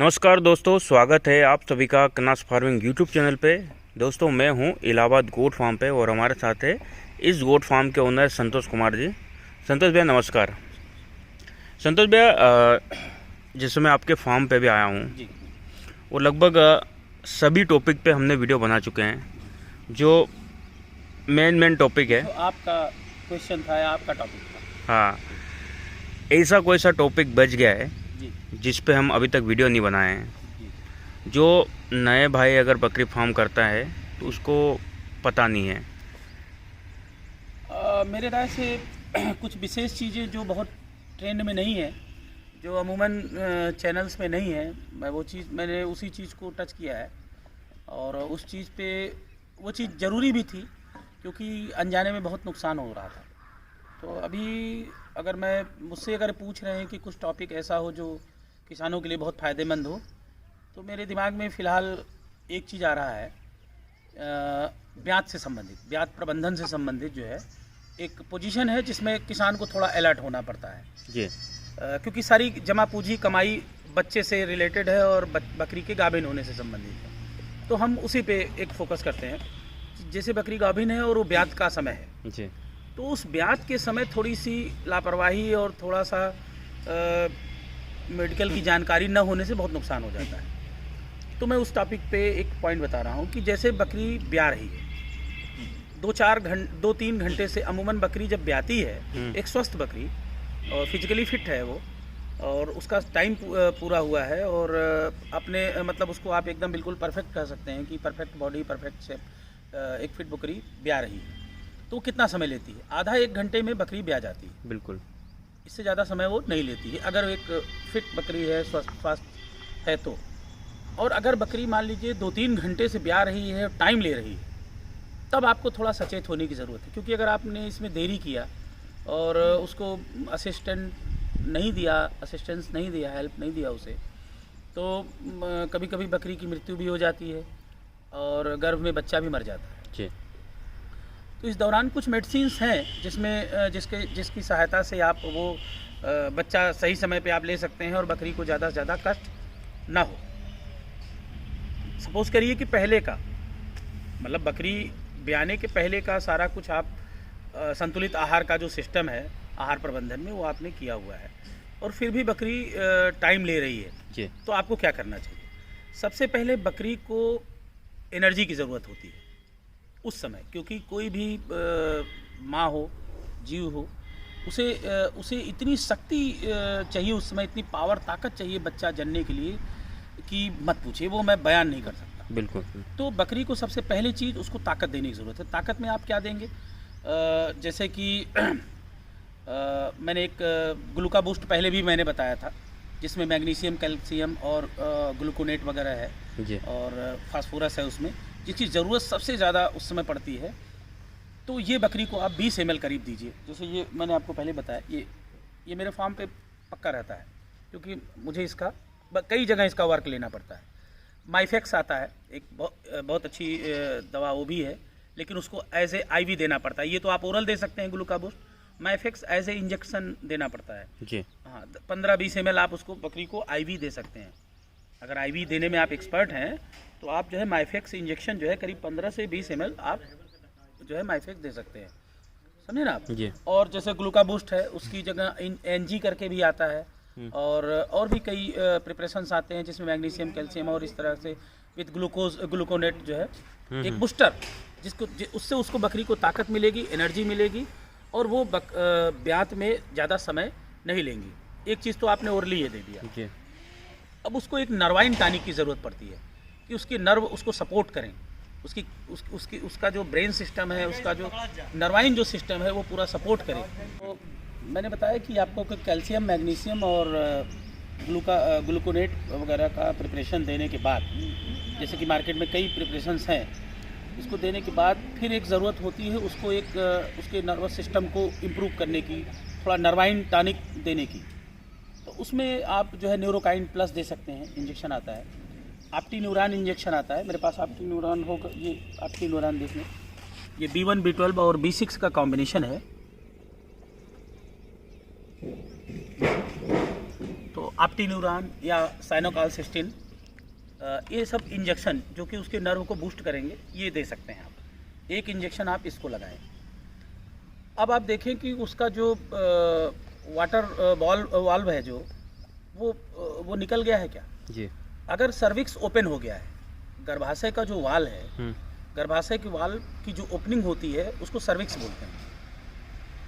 नमस्कार दोस्तों, स्वागत है आप सभी का कनास फार्मिंग यूट्यूब चैनल पे। दोस्तों मैं हूं इलाहाबाद गोट फार्म पे और हमारे साथ है इस गोट फार्म के ओनर संतोष कुमार जी। संतोष भैया नमस्कार। संतोष भैया, जिस मैं आपके फार्म पे भी आया हूं जी। वो लगभग सभी टॉपिक पे हमने वीडियो बना चुके हैं। जो मेन टॉपिक है, तो आपका क्वेश्चन था या आपका टॉपिक था? हाँ, ऐसा कोई सा टॉपिक बच गया है जी जिस पे हम अभी तक वीडियो नहीं बनाए हैं। जी। जो नए भाई अगर बकरी फार्म करता है तो उसको पता नहीं है। मेरे राय से कुछ विशेष चीज़ें जो बहुत ट्रेंड में नहीं है, जो अमूमन चैनल्स में नहीं है, मैंने उसी चीज़ को टच किया है। और उस चीज़ पे वो चीज़ ज़रूरी भी थी, क्योंकि अनजाने में बहुत नुकसान हो रहा था। तो अभी अगर मुझसे अगर पूछ रहे हैं कि कुछ टॉपिक ऐसा हो जो किसानों के लिए बहुत फ़ायदेमंद हो, तो मेरे दिमाग में फ़िलहाल एक चीज़ आ रहा है, ब्याज से संबंधित, ब्याज प्रबंधन से संबंधित जो है एक पोजीशन है जिसमें किसान को थोड़ा अलर्ट होना पड़ता है जी। क्योंकि सारी जमा पूंजी कमाई बच्चे से रिलेटेड है और बकरी के गाभिन होने से संबंधित है। तो हम उसी पे एक फोकस करते हैं। जैसे बकरी गाभिन है और वो ब्याज का समय है जी। तो उस ब्याज के समय थोड़ी सी लापरवाही और थोड़ा सा मेडिकल की जानकारी न होने से बहुत नुकसान हो जाता है। तो मैं उस टॉपिक पे एक पॉइंट बता रहा हूँ कि जैसे बकरी ब्याह रही है, 2-3 घंटे से अमूमन बकरी जब ब्याती है, एक स्वस्थ बकरी और फिजिकली फिट है वो, और उसका टाइम पूरा हुआ है और अपने मतलब उसको आप एकदम बिल्कुल परफेक्ट कह सकते हैं कि परफेक्ट बॉडी, परफेक्ट शेप, एक फिट बकरी ब्याह रही है, तो कितना समय लेती है? आधा 1 घंटे में बकरी ब्याह जाती है। बिल्कुल। इससे ज़्यादा समय वो नहीं लेती है अगर एक फिट बकरी है, स्वस्थ है तो। और अगर बकरी मान लीजिए 2-3 घंटे से ब्याह रही है, टाइम ले रही है, तब आपको थोड़ा सचेत होने की ज़रूरत है। क्योंकि अगर आपने इसमें देरी किया और उसको असिस्टेंस नहीं दिया, हेल्प नहीं दिया उसे, तो कभी कभी बकरी की मृत्यु भी हो जाती है और गर्भ में बच्चा भी मर जाता है जी। तो इस दौरान कुछ मेडिसिन्स हैं जिसकी सहायता से आप वो बच्चा सही समय पे आप ले सकते हैं और बकरी को ज़्यादा से ज़्यादा कष्ट ना हो। सपोज करिए कि पहले का मतलब बकरी ब्याने के पहले का सारा कुछ आप संतुलित आहार का जो सिस्टम है आहार प्रबंधन में, वो आपने किया हुआ है और फिर भी बकरी टाइम ले रही है जी। तो आपको क्या करना चाहिए? सबसे पहले बकरी को एनर्जी की ज़रूरत होती है उस समय, क्योंकि कोई भी माँ हो, जीव हो, उसे इतनी शक्ति चाहिए उस समय, इतनी पावर, ताकत चाहिए बच्चा जनने के लिए कि मत पूछिए, वो मैं बयान नहीं कर सकता। बिल्कुल। तो बकरी को सबसे पहली चीज़ उसको ताकत देने की ज़रूरत है। ताकत में आप क्या देंगे? जैसे कि मैंने एक ग्लूका बूस्ट पहले भी मैंने बताया था, जिसमें मैग्नीशियम, कैल्शियम और ग्लूकोनेट वगैरह है जी। और फास्फोरस है उसमें, जिसकी ज़रूरत सबसे ज़्यादा उस समय पड़ती है। तो ये बकरी को आप 20 ml करीब दीजिए। जैसे ये मैंने आपको पहले बताया, ये मेरे फार्म पे पक्का रहता है, क्योंकि मुझे इसका कई जगह इसका वर्क लेना पड़ता है। माइफेक्स आता है, एक बहुत अच्छी दवा वो भी है, लेकिन उसको एज ए IV देना पड़ता है। ये तो आप ओरल दे सकते हैं ग्लूका बूस्ट, माइफेक्स एज ए इंजेक्शन देना पड़ता है जी। हाँ, 15-20 ml आप उसको बकरी को IV दे सकते हैं। अगर IV देने में आप एक्सपर्ट हैं तो आप जो है माइफेक्स इंजेक्शन जो है करीब 15 से 20 ml आप जो है माइफेक्स दे सकते हैं, समझे ना आप? जी। और जैसे ग्लूका बूस्ट है, उसकी जगह NG करके भी आता है और भी कई प्रिपरेशंस आते हैं जिसमें मैग्नीशियम, कैल्शियम और इस तरह से विद ग्लूकोनेट जो है एक बूस्टर, उससे उसको बकरी को ताकत मिलेगी, एनर्जी मिलेगी और वो ब्यात में ज़्यादा समय नहीं लेंगी। एक चीज़ तो आपने ओरली ये दे दिया जी। अब उसको एक नर्वाइन टॉनिक की ज़रूरत पड़ती है कि उसके नर्व उसको सपोर्ट करें, उसका जो ब्रेन सिस्टम है, उसका जो नर्वाइन जो सिस्टम है वो पूरा सपोर्ट करें। तो मैंने बताया कि आपको कैल्शियम, मैग्नीशियम और ग्लूकोनेट वगैरह का प्रिपरेशन देने के बाद, जैसे कि मार्केट में कई प्रिपरेशंस हैं, इसको देने के बाद फिर एक ज़रूरत होती है उसको एक उसके नर्वस सिस्टम को इम्प्रूव करने की, थोड़ा नर्वाइन टॉनिक देने की। तो उसमें आप जो है न्यूरोकाइन प्लस दे सकते हैं, इंजेक्शन आता है, ऑप्टी न्यूरॉन इंजेक्शन आता है। मेरे पास ऑप्टी न्यूरॉन होगा, ये ऑप्टी न्यूरॉन देख लें, ये B1, B12 और B6 का कॉम्बिनेशन है। तो ऑप्टिन्यूरॉन या साइनोकालसिस्टिन, ये सब इंजेक्शन जो कि उसके नर्व को बूस्ट करेंगे, ये दे सकते हैं आप। एक इंजेक्शन आप इसको लगाएं। अब आप देखें कि उसका जो वाटर वाल्व है जो वो निकल गया है क्या जी। अगर सर्विक्स ओपन हो गया है, गर्भाशय का जो वाल है, गर्भाशय के वाल की जो ओपनिंग होती है उसको सर्विक्स बोलते हैं।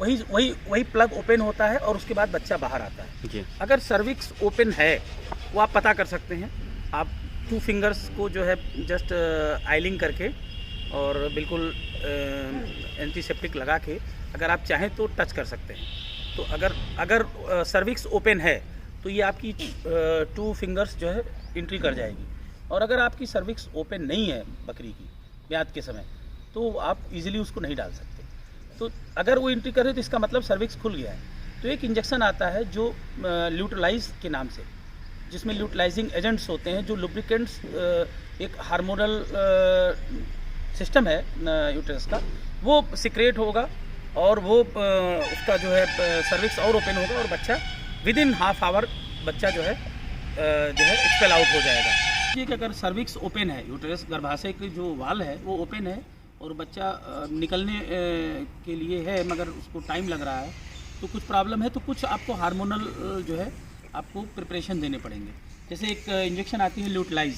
वही प्लग ओपन होता है और उसके बाद बच्चा बाहर आता है जी। अगर सर्विक्स ओपन है वो आप पता कर सकते हैं। आप 2 फिंगर्स को जो है जस्ट आइलिंग करके और बिल्कुल एंटीसेप्टिक लगा के अगर आप चाहें तो टच कर सकते हैं। तो अगर सर्विक्स ओपन है तो ये आपकी 2 फिंगर्स जो है एंट्री कर जाएगी। और अगर आपकी सर्विक्स ओपन नहीं है बकरी की ब्यात के समय, तो आप इजीली उसको नहीं डाल सकते। तो अगर वो एंट्री करे तो इसका मतलब सर्विक्स खुल गया है। तो एक इंजेक्शन आता है जो ल्यूटिलाइज के नाम से, जिसमें ल्यूटिलाइजिंग एजेंट्स होते हैं, जो लुब्रिकेंट्स, एक हार्मोनल सिस्टम है यूट्रस का, वो सिक्रेट होगा और वो उसका जो है सर्विक्स और ओपन होगा और बच्चा विदिन हाफ आवर बच्चा जो है एक्सपेल आउट हो जाएगा। कि अगर सर्विक्स ओपन है, यूट्रस गर्भाशय की जो वाल है वो ओपन है और बच्चा निकलने के लिए है मगर उसको टाइम लग रहा है, तो कुछ प्रॉब्लम है, तो कुछ आपको हार्मोनल जो है आपको प्रिपरेशन देने पड़ेंगे। जैसे एक इंजेक्शन आती है ल्यूटिलाइज,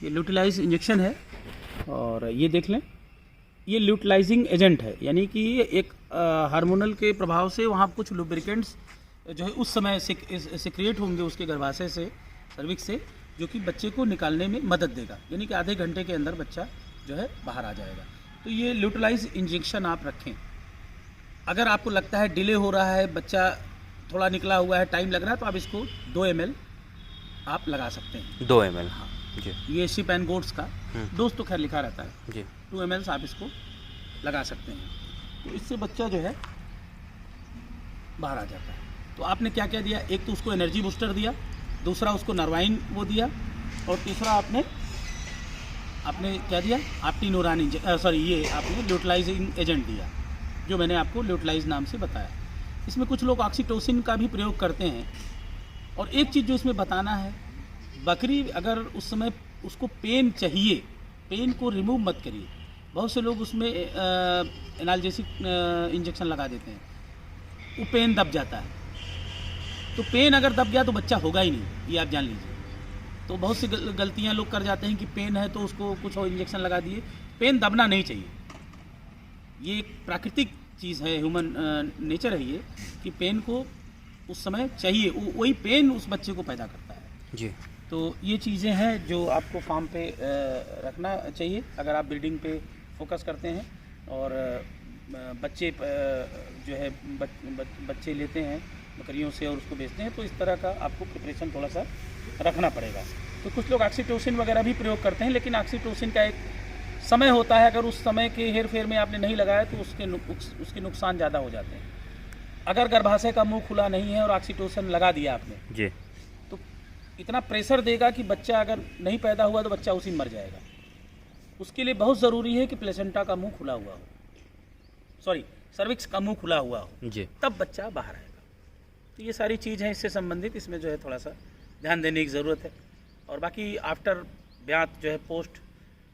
ये ल्यूटिलाइज इंजेक्शन है और ये देख लें, ये ल्यूटिलाइजिंग एजेंट है, यानी कि एक हार्मोनल के प्रभाव से वहाँ कुछ लुब्रिकेंट्स जो है उस समय सिक्रिएट होंगे उसके गर्भाशय से, सर्विक्स से, जो कि बच्चे को निकालने में मदद देगा, यानी कि आधे घंटे के अंदर बच्चा जो है बाहर आ जाएगा। तो ये ल्यूटिलाइज इंजेक्शन आप रखें। अगर आपको लगता है डिले हो रहा है, बच्चा थोड़ा निकला हुआ है, टाइम लग रहा है, तो आप इसको 2 ml आप लगा सकते हैं। 2 ml, हाँ जी। ये शिप एंड गोट्स का डोज तो खैर लिखा रहता है जी। 2 ml आप इसको लगा सकते हैं। तो इससे बच्चा जो है बाहर आ जाता है। तो आपने क्या क्या दिया, एक तो उसको एनर्जी बूस्टर दिया, दूसरा उसको नर्वाइन वो दिया, और तीसरा आपने क्या दिया, ऑप्टिन्यूरॉन ये आपने ल्यूटिलाइजिंग एजेंट दिया, जो मैंने आपको ल्यूटिलाइज नाम से बताया। इसमें कुछ लोग ऑक्सीटोसिन का भी प्रयोग करते हैं। और एक चीज़ जो इसमें बताना है, बकरी अगर उस समय उसको पेन चाहिए, पेन को रिमूव मत करिए। बहुत से लोग उसमें एनाल्जेसिक इंजेक्शन लगा देते हैं, वो पेन दब जाता है। तो पेन अगर दब गया तो बच्चा होगा ही नहीं, ये आप जान लीजिए। तो बहुत सी गलतियां लोग कर जाते हैं कि पेन है तो उसको कुछ और इंजेक्शन लगा दिए। पेन दबना नहीं चाहिए, ये एक प्राकृतिक चीज़ है, ह्यूमन नेचर है ये, कि पेन को उस समय चाहिए, वही पेन उस बच्चे को पैदा करता है जी। तो ये चीज़ें हैं जो आपको फार्म पे रखना चाहिए अगर आप ब्रीडिंग पे फोकस करते हैं और बच्चे जो है बच्चे लेते हैं बकरियों से और उसको बेचते हैं, तो इस तरह का आपको प्रिपरेशन थोड़ा सा रखना पड़ेगा। तो कुछ लोग ऑक्सीटोसिन वगैरह भी प्रयोग करते हैं, लेकिन ऑक्सीटोसिन का एक समय होता है, अगर उस समय के हेर फेर में आपने नहीं लगाया तो उसके नुकसान ज़्यादा हो जाते हैं। अगर गर्भाशय का मुंह खुला नहीं है और ऑक्सीटोसिन लगा दिया आपने जी, तो इतना प्रेशर देगा कि बच्चा अगर नहीं पैदा हुआ तो बच्चा उसी में मर जाएगा। उसके लिए बहुत ज़रूरी है कि प्लेसेंटा का मुंह खुला हुआ हो, सॉरी सर्विक्स का मुंह खुला हुआ हो जी, तब बच्चा बाहर आएगा। तो ये सारी चीज़ हैं इससे संबंधित, इसमें जो है थोड़ा सा ध्यान देने की ज़रूरत है। और बाकी आफ्टर ब्यात जो है पोस्ट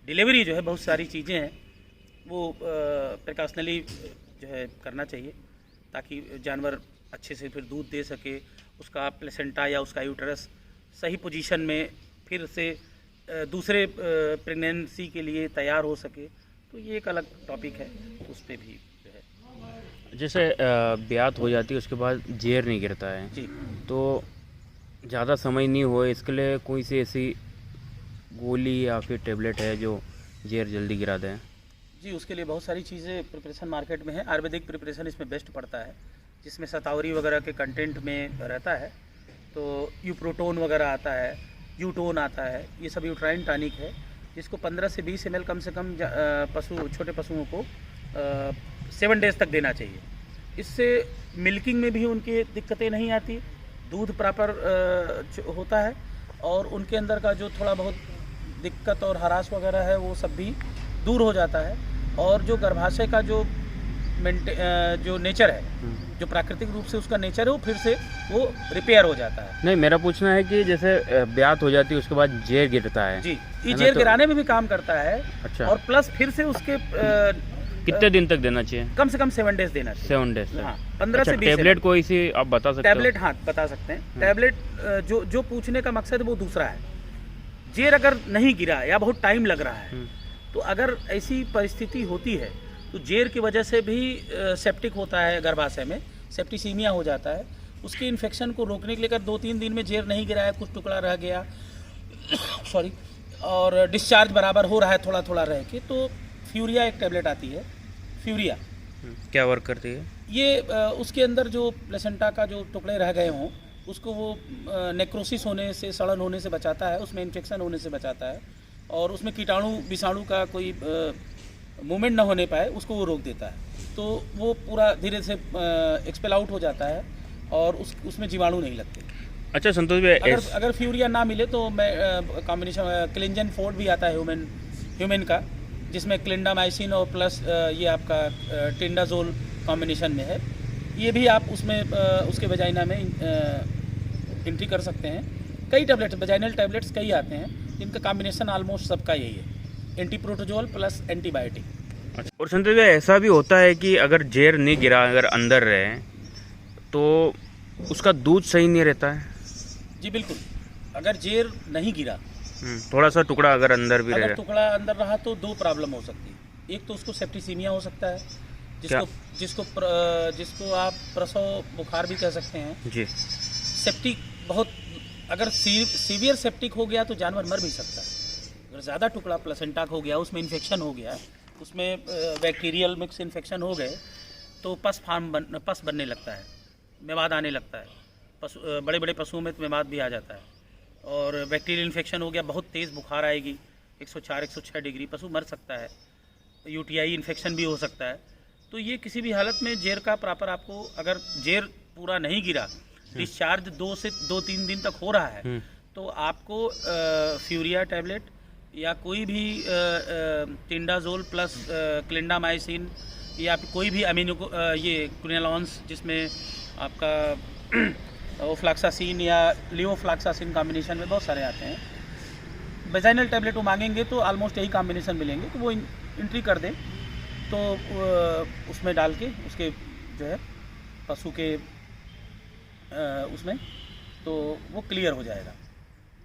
डिलीवरी जो है बहुत सारी चीज़ें हैं वो प्रिकॉशनली जो है करना चाहिए, ताकि जानवर अच्छे से फिर दूध दे सके, उसका प्लेसेंटा या उसका यूटरस सही पोजीशन में फिर से दूसरे प्रेगनेंसी के लिए तैयार हो सके। तो ये एक अलग टॉपिक है, उस पर भी जो है जैसे ब्यात हो जाती है उसके बाद जेर नहीं गिरता है जी। तो ज़्यादा समय नहीं हो, इसके लिए कोई सी ऐसी गोली या फिर टेबलेट है जो जेर जल्दी गिरा दें? जी, उसके लिए बहुत सारी चीज़ें प्रिपरेशन मार्केट में है। आयुर्वेदिक प्रिपरेशन इसमें बेस्ट पड़ता है, जिसमें शतावरी वगैरह के कंटेंट में रहता है। तो यूप्रोटोन वगैरह आता है, यूटोन आता है, ये सब यूट्राइन टॉनिक है, जिसको 15 से 20 ml कम से कम छोटे पशुओं को 7 डेज़ तक देना चाहिए। इससे मिल्किंग में भी उनकी दिक्कतें नहीं आती, दूध प्रॉपर होता है और उनके अंदर का जो थोड़ा बहुत दिक्कत और हरास वगैरह है वो सब भी दूर हो जाता है। और जो गर्भाशय का जो जो नेचर है, जो प्राकृतिक रूप से उसका नेचर है, वो फिर से वो रिपेयर हो जाता है। नहीं, मेरा पूछना है कि जैसे ब्यात हो जाती है उसके बाद जेर गिरता है। जी, ये है ना, जेर तो- गिराने में भी काम करता है। अच्छा। और प्लस फिर से उसके कितने दिन तक देना चाहिए? कम से कम 7 डेज देना चाहिए। 7 डेज तक। हाँ, 15 अच्छा, से 20 टेबलेट कोई सी आप बता सकते हो? टैबलेट, हाँ बता सकते हैं। टैबलेट जो पूछने का मकसद है वो दूसरा है। जेर अगर नहीं गिरा या बहुत टाइम लग रहा है, तो अगर ऐसी परिस्थिति होती है तो जेर की वजह से भी सेप्टिक होता है गर्भाशय में, सेप्टिसीमिया हो जाता है। उसके इन्फेक्शन को रोकने के लिए अगर 2-3 दिन में जेर नहीं गिरा है, कुछ टुकड़ा रह गया सॉरी, और डिस्चार्ज बराबर हो रहा है थोड़ा थोड़ा रह के, तो फ्यूरिया एक टैबलेट आती है। फ्यूरिया क्या वर्क करती है? ये उसके अंदर जो प्लेसेंटा का जो टुकड़े रह गए हों उसको वो नेक्रोसिस होने से, सड़न होने से बचाता है, उसमें इन्फेक्शन होने से बचाता है, और उसमें कीटाणु विषाणु का कोई मूवमेंट ना होने पाए उसको वो रोक देता है। तो वो पूरा धीरे से एक्सपेल आउट हो जाता है और उसमें जीवाणु नहीं लगते। अच्छा संतोष भाई, अगर फ्यूरिया ना मिले तो मैं कॉम्बिनेशन क्लिंजन फोर्ड भी आता है ह्यूमन का, जिसमें क्लिंडामाइसिन और प्लस ये आपका टेंडाजोल कॉम्बिनेशन में है। ये भी आप उसमें उसके वजाइना में एंट्री कर सकते हैं। कई टैबलेट्स, वजाइनल टैबलेट्स कई आते हैं जिनका कॉम्बिनेशन ऑलमोस्ट सबका यही है, एंटीप्रोटोजोल प्लस एंटीबायोटिक। अच्छा। और संतोष भाई, ऐसा भी होता है कि अगर जेर नहीं गिरा, अगर अंदर रहे तो उसका दूध सही नहीं रहता है? जी बिल्कुल, अगर जेर नहीं गिरा, थोड़ा सा टुकड़ा अगर अंदर भी अगर रहे, टुकड़ा अंदर रहा तो 2 प्रॉब्लम हो सकती है। एक तो उसको सेप्टिसीमिया हो सकता है, जिसको आप प्रसव बुखार भी कह सकते हैं जी। सेप्टिक बहुत, अगर सीवियर सेप्टिक हो गया तो जानवर मर भी सकता है। अगर ज़्यादा टुकड़ा प्लेसेंटा हो गया, उसमें इन्फेक्शन हो गया, उसमें बैक्टीरियल मिक्स इन्फेक्शन हो गए, तो पस बनने लगता है, मेवाद आने लगता है। बड़े बड़े पशुओं में तो मेवाद भी आ जाता है। और बैक्टीरियल इन्फेक्शन हो गया, बहुत तेज़ बुखार आएगी, 104-106 डिग्री, पशु मर सकता है। यूटीआई इन्फेक्शन भी हो सकता है। तो ये किसी भी हालत में जेर का प्रॉपर आपको, अगर जेर पूरा नहीं गिरा, डिस्चार्ज 2-3 दिन तक हो रहा है, तो आपको फ्यूरिया टैबलेट या कोई भी टेंडाजोल प्लस क्लिंडामाइसिन या कोई भी अमीनो ये क्विनोलॉन्स, जिसमें आपका ओफ्लाक्सासिन या लियोफ्लाक्सासिन कॉम्बिनेशन में बहुत सारे आते हैं। वेजाइनल टैबलेट वो मांगेंगे तो ऑलमोस्ट यही कॉम्बिनेशन मिलेंगे, तो वो एंट्री कर दें तो उसमें डाल के उसके जो है पशु के उसमें, तो वो क्लियर हो जाएगा।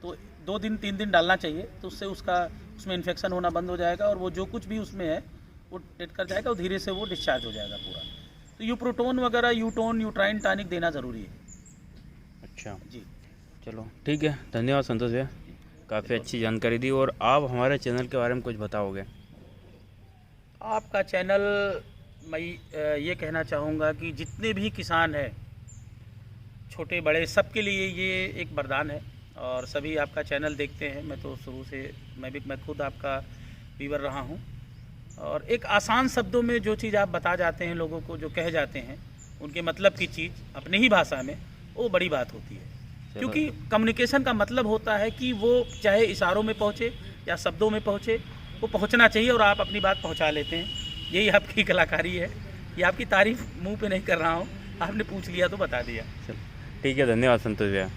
तो 2-3 दिन डालना चाहिए, तो उससे उसमें इन्फेक्शन होना बंद हो जाएगा और वो जो कुछ भी उसमें है वो टेट कर जाएगा और धीरे से वो डिस्चार्ज हो जाएगा पूरा। तो यूप्रोटोन वगैरह, यूटोन, यूट्राइन टॉनिक देना ज़रूरी है। अच्छा जी, चलो ठीक है, धन्यवाद संतोष भैया, काफ़ी अच्छी जानकारी दी। और आप हमारे चैनल के बारे में कुछ बताओगे? आपका चैनल, मैं ये कहना चाहूँगा कि जितने भी किसान हैं, छोटे बड़े, सबके लिए ये एक वरदान है और सभी आपका चैनल देखते हैं। मैं तो शुरू से, मैं खुद आपका व्यूअर रहा हूँ। और एक आसान शब्दों में जो चीज़ आप बता जाते हैं लोगों को, जो कह जाते हैं उनके मतलब की चीज़ अपने ही भाषा में, वो बड़ी बात होती है। क्योंकि कम्युनिकेशन का मतलब होता है कि वो चाहे इशारों में पहुँचे या शब्दों में पहुँचे, वो पहुँचना चाहिए और आप अपनी बात पहुँचा लेते हैं। यही आपकी कलाकारी है। ये आपकी तारीफ मुंह पे नहीं कर रहा हूँ, आपने पूछ लिया तो बता दिया। चलो ठीक है, धन्यवाद संतोष भैया।